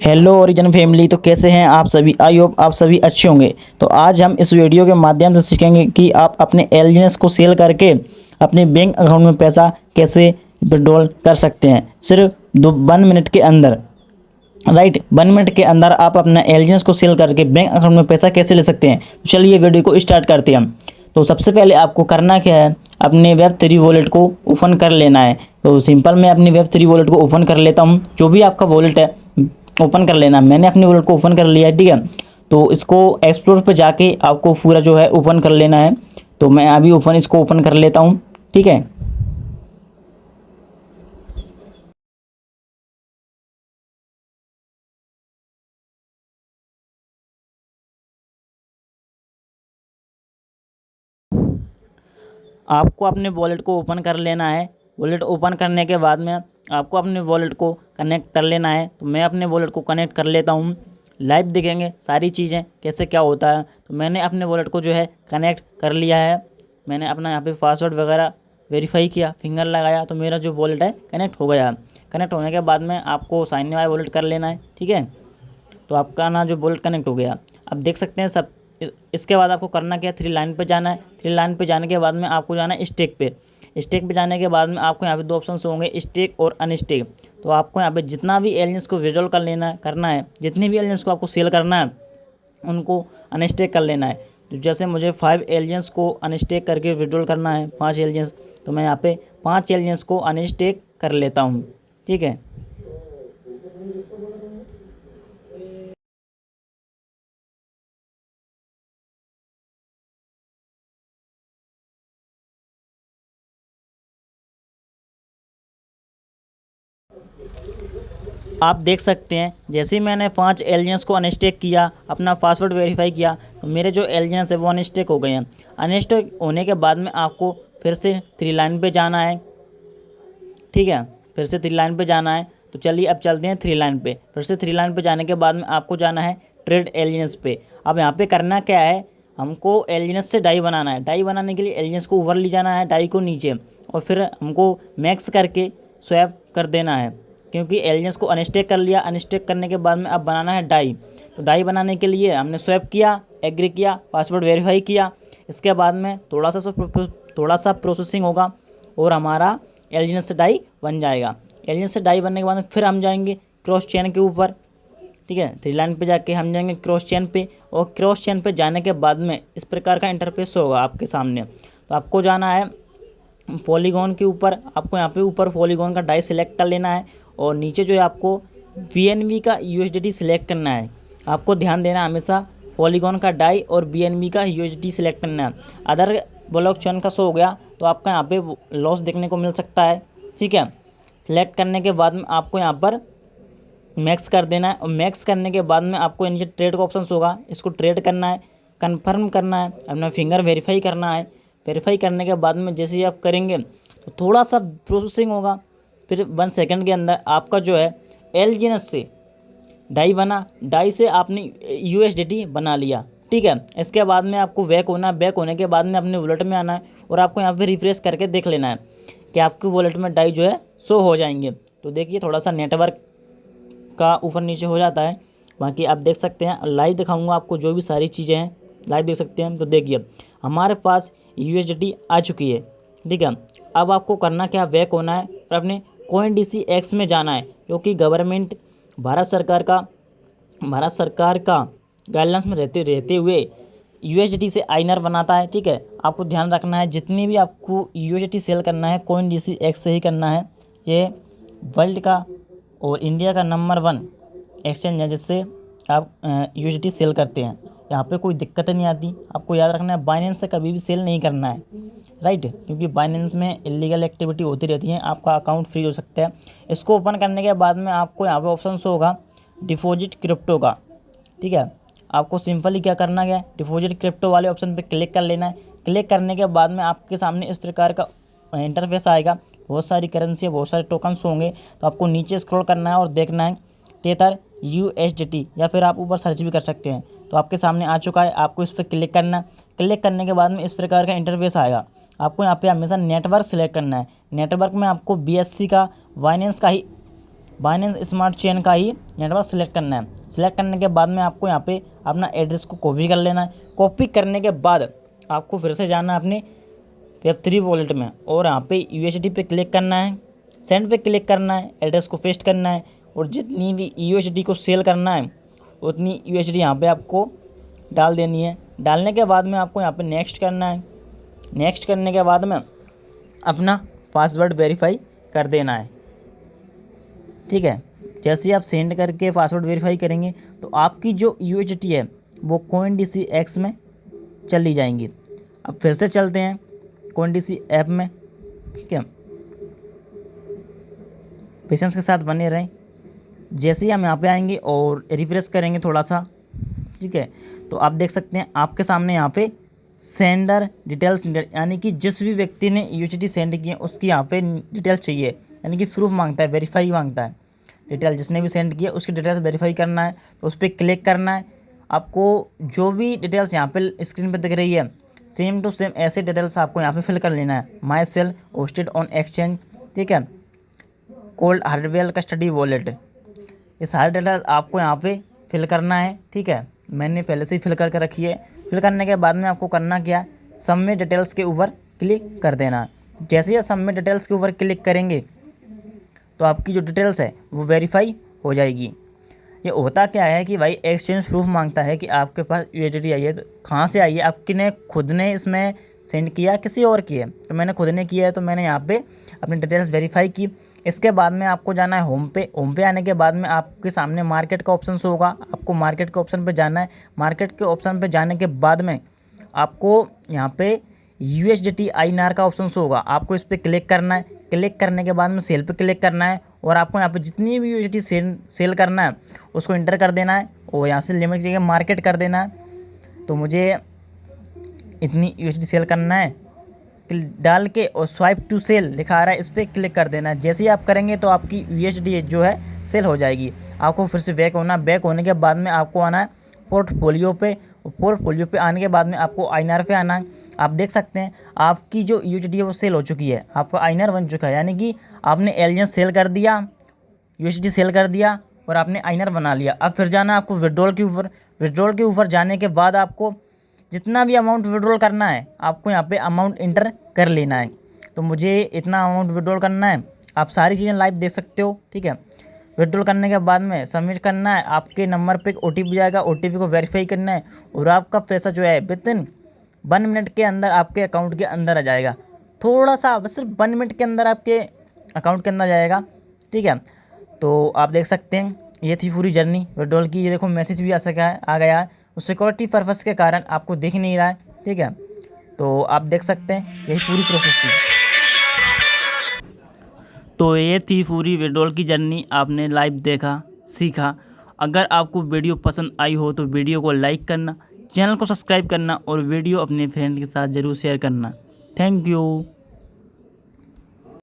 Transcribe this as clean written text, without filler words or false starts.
Hello origin family. तो कैसे हैं आप सभी? आई होप आप सभी अच्छे होंगे। तो आज हम इस वीडियो के माध्यम से सीखेंगे कि आप अपने एलजीएनएस को सेल करके अपने बैंक अकाउंट में पैसा कैसे विड्रॉल कर सकते हैं सिर्फ 1 मिनट के अंदर। राइट, 1 मिनट के अंदर आप अपना एलजीएनएस को सेल करके बैंक अकाउंट में पैसा कैसे ले सकते हैं। तो चलिए वीडियो को स्टार्ट करते हैं हम। तो सबसे पहले आपको करना क्या है, अपने वेब3 वॉलेट को ओपन कर लेना है। तो सिंपल मैं अपनी वेब3 वॉलेट को ओपन कर लेता हूँ। जो भी आपका वॉलेट है ओपन कर लेना। मैंने अपनी वॉलेट को ओपन कर लिया है, ठीक है। तो इसको एक्सप्लोर पे जाके आपको पूरा जो है ओपन कर लेना है। तो मैं अभी इसको ओपन कर लेता हूँ, ठीक है। आपको अपने वॉलेट को ओपन कर लेना है। वॉलेट ओपन करने के बाद में आपको अपने वॉलेट को कनेक्ट कर लेना है। तो मैं अपने वॉलेट को कनेक्ट कर लेता हूँ। लाइव देखेंगे सारी चीज़ें कैसे क्या होता है। तो मैंने अपने वॉलेट को जो है कनेक्ट कर लिया है। मैंने अपना यहाँ पे पासवर्ड वगैरह वेरीफाई किया, फिंगर लगाया, तो मेरा जो वॉलेट है कनेक्ट हो गया। कनेक्ट होने के बाद में आपको साइन बाय वॉलेट कर लेना है, ठीक है। तो आपका ना जो वॉलेट कनेक्ट हो गया। अब देख सकते हैं सब। इसके बाद आपको करना क्या है, 3 लाइन पे जाना है। 3 लाइन पे जाने के बाद में आपको जाना है स्टेक पे। स्टेक पे जाने के बाद में आपको यहाँ पे 2 ऑप्शन होंगे, स्टेक और अनस्टेक। तो आपको यहाँ पे जितना भी एलियंस को विड्रॉल कर लेना करना है, जितने भी एलियंस को आपको सेल करना है उनको अनस्टेक कर लेना है। तो जैसे मुझे 5 एलियंस को अनस्टेक करके विड्रॉल करना है, 5 एलियंस, तो मैं यहाँ पे 5 एलियंस को अनस्टेक कर लेता हूँ, ठीक है। आप देख सकते हैं जैसे ही मैंने 5 एलियंस को अनस्टेक किया, अपना पासवर्ड वेरीफाई किया, तो मेरे जो एलियंस है वो अनस्टेक हो गए हैं। अनस्टेक होने के बाद में आपको फिर से 3 लाइन पे जाना है, ठीक है। फिर से 3 लाइन पे जाना है। तो चलिए अब चलते हैं 3 लाइन पे। फिर से 3 लाइन पे जाने के बाद में आपको जाना है ट्रेड एलियंस पे। अब यहाँ पे करना क्या है, हमको एलियंस से डाई बनाना है। डाई बनाने के लिए एलियंस को ऊपर ले जाना है, डाई को नीचे, और फिर हमको मैक्स करके स्वैप कर देना है। क्योंकि एलियंस को अनस्टेक कर लिया, अनस्टेक करने के बाद में अब बनाना है डाई। तो डाई बनाने के लिए हमने स्वैप किया, एग्री किया, पासवर्ड वेरीफाई किया। इसके बाद में थोड़ा सा प्रोसेसिंग होगा और हमारा एलियंस से डाई बन जाएगा। एलियंस से डाई बनने के बाद में फिर हम जाएंगे क्रॉस चेन के ऊपर, ठीक है। 3 लाइन पे जाके हम जाएंगे क्रॉस चेन पे, और क्रॉस चेन पे जाने के बाद में इस प्रकार का इंटरफेस होगा आपके सामने। तो आपको जाना है पॉलीगॉन के ऊपर। आपको यहाँ पे ऊपर पॉलीगॉन का डाई सिलेक्ट कर लेना है, और नीचे जो है आपको BNB का USDT सिलेक्ट करना है। आपको ध्यान देना हमेशा पॉलीगॉन का डाई और BNB का USDT सिलेक्ट करना है। अदर ब्लॉक चेन का शो हो गया तो आपका यहाँ पे लॉस देखने को मिल सकता है, ठीक है। सिलेक्ट करने के बाद में आपको यहाँ पर मैक्स कर देना है, और मैक्स करने के बाद में आपको नीचे ट्रेड का ऑप्शन होगा, इसको ट्रेड करना है, कंफर्म करना है, अपना फिंगर वेरीफाई करना है। वेरीफाई करने के बाद में जैसे ही आप करेंगे तो थोड़ा सा प्रोसेसिंग होगा। फिर 1 सेकंड के अंदर आपका जो है एलजीएनएस से डाई बना, डाई से आपने USDT बना लिया, ठीक है। इसके बाद में आपको बैक होना, बैक होने के बाद में अपने वॉलेट में आना है, और आपको यहाँ पे रिफ्रेश करके देख लेना है कि आपके वॉलेट में डाई जो है शो हो जाएंगे। तो देखिए थोड़ा सा नेटवर्क का ऊपर नीचे हो जाता है। बाकी आप देख सकते हैं, लाइव दिखाऊंगा आपको जो भी सारी चीज़ें हैं, लाइव देख सकते हैं। तो देखिए हमारे पास USDT आ चुकी है, ठीक है। अब आपको करना क्या, बैक होना है और अपने CoinDCX में जाना है, क्योंकि गवर्नमेंट भारत सरकार का गाइडलाइंस में रहते हुए USDT से आइनर बनाता है, ठीक है। आपको ध्यान रखना है जितनी भी आपको USDT सेल करना है CoinDCX से ही करना है। ये वर्ल्ड का और इंडिया का नंबर 1 एक्सचेंज है जिससे आप USDT सेल करते हैं। यहाँ पे कोई दिक्कत नहीं आती। आपको याद रखना है बाइनेंस से कभी भी सेल नहीं करना है, राइट, क्योंकि बाइनेंस में इलीगल एक्टिविटी होती रहती है, आपका अकाउंट फ्रीज हो सकता है। इसको ओपन करने के बाद में आपको यहाँ पे ऑप्शन होगा डिपॉजिट क्रिप्टो का, ठीक है। आपको सिंपली क्या करना है, डिपॉजिट क्रिप्टो वाले ऑप्शन पे क्लिक कर लेना है। क्लिक करने के बाद में आपके सामने इस प्रकार का इंटरफेस आएगा। बहुत सारी करेंसी है, बहुत सारे टोकन्स होंगे। तो आपको नीचे स्क्रॉल करना है और देखना है टेथर USDT, या फिर आप ऊपर सर्च भी कर सकते हैं। तो आपके सामने आ चुका है, आपको इस पर क्लिक करना है। क्लिक करने के बाद में इस प्रकार का इंटरफेस आएगा। आपको यहाँ पे हमेशा नेटवर्क सिलेक्ट करना है। नेटवर्क में आपको BSC का, बाइनेंस का ही बाइनेंस स्मार्ट चेन का ही नेटवर्क सेलेक्ट करना है। सेलेक्ट करने के बाद में आपको यहाँ पे अपना एड्रेस को कॉपी कर लेना है। कॉपी करने के बाद आपको फिर से जाना है अपने Web3 वॉलेट में और यहाँ पे USDT पे क्लिक करना है, सेंड पे क्लिक करना है, एड्रेस को पेस्ट करना है और जितनी भी USDT को सेल करना है उतनी USDT यहाँ पे आपको डाल देनी है। डालने के बाद में आपको यहाँ पे नेक्स्ट करना है। नेक्स्ट करने के बाद में अपना पासवर्ड वेरीफाई कर देना है। ठीक है, जैसे ही आप सेंड करके पासवर्ड वेरीफाई करेंगे तो आपकी जो USDT है वो CoinDCX में चली जाएंगी। अब फिर से चलते हैं CoinDC ऐप में। ठीक है, पेशेंस के साथ बने रहें। जैसे ही हम यहाँ पे आएंगे और रिफ्रेश करेंगे थोड़ा सा, ठीक है, तो आप देख सकते हैं आपके सामने यहाँ पे सेंडर डिटेल्स यानी कि जिस भी व्यक्ति ने USDT सेंड किए उसकी यहाँ पे डिटेल्स चाहिए, यानी कि प्रूफ मांगता है, वेरीफाई मांगता है। डिटेल जिसने भी सेंड किया उसकी डिटेल्स वेरीफाई करना है, तो उस पर क्लिक करना है। आपको जो भी डिटेल्स यहाँ पे स्क्रीन पे दिख रही है सेम टू सेम ऐसे डिटेल्स आपको यहाँ पे फिल कर लेना है। माई सेल होस्टेड ऑन एक्सचेंज, ठीक है, कोल्ड हार्डवेयर कस्टडी वॉलेट, ये सारे डिटेल्स आपको यहाँ पे फिल करना है। ठीक है, मैंने पहले से ही फिल करके रखी है। फिल करने के बाद में आपको करना क्या है, सबमिट डिटेल्स के ऊपर क्लिक कर देना है। जैसे ही सबमिट डिटेल्स के ऊपर क्लिक करेंगे तो आपकी जो डिटेल्स है वो वेरीफाई हो जाएगी। ये होता क्या है कि भाई एक्सचेंज प्रूफ मांगता है कि आपके पास USDT आई है, तो कहाँ से आई है, आपने खुद ने इसमें सेंड किया किसी और की है, तो मैंने खुद ने किया है तो मैंने यहाँ पे अपनी डिटेल्स वेरीफाई की। इसके बाद में आपको जाना है होम पे। होम पे आने के बाद में आपके सामने मार्केट का ऑप्शन होगा, आपको मार्केट के ऑप्शन पे जाना है। मार्केट के ऑप्शन पे जाने के बाद में आपको यहाँ पे USDT INR का ऑप्शन होगा, आपको इस पर क्लिक करना है। क्लिक करने के बाद में सेल पे क्लिक करना है और आपको यहाँ पे जितनी भी USDT सेल करना है उसको इंटर कर देना है और यहाँ से लिमिट जगह मार्केट कर देना है। तो मुझे इतनी USDT सेल करना है डाल के और स्वाइप टू सेल लिखा आ रहा है, इस पर क्लिक कर देना है। जैसे ही आप करेंगे तो आपकी USDT जो है सेल हो जाएगी। आपको फिर से बैक होना, बैक होने के बाद में आपको आना है पोर्टफोलियो पे। पोर्टफोलियो पे आने के बाद में आपको INR पे आना है। आप देख सकते हैं आपकी जो USDT है वो सेल हो चुकी है, आपका INR बन चुका है, यानी कि आपने एलियंस सेल कर दिया, USDT सेल कर दिया और आपने INR बना लिया। अब फिर जाना आपको विड्रॉल के ऊपर। विड्रॉल के ऊपर जाने के बाद आपको जितना भी अमाउंट विड्रॉल करना है आपको यहाँ पे अमाउंट इंटर कर लेना है। तो मुझे इतना अमाउंट विड्रॉल करना है, आप सारी चीज़ें लाइव देख सकते हो। ठीक है, विड्रॉल करने के बाद में सबमिट करना है, आपके नंबर पे एक OTP जाएगा, OTP को वेरीफाई करना है और आपका पैसा जो है विदिन 1 मिनट के अंदर आपके अकाउंट के अंदर आ जाएगा। थोड़ा सा बस सिर्फ 1 मिनट के अंदर आपके अकाउंट के अंदर जाएगा। ठीक है, तो आप देख सकते हैं ये थी पूरी जर्नी विड्रॉल की। ये देखो मैसेज भी आ गया है, सिक्योरिटी पर्पस के कारण आपको दिख नहीं रहा है। ठीक है, तो आप देख सकते हैं यही पूरी प्रोसेस थी। तो ये थी पूरी विड्रॉल की जर्नी, आपने लाइव देखा, सीखा। अगर आपको वीडियो पसंद आई हो तो वीडियो को लाइक करना, चैनल को सब्सक्राइब करना और वीडियो अपने फ्रेंड के साथ ज़रूर शेयर करना। Thank you.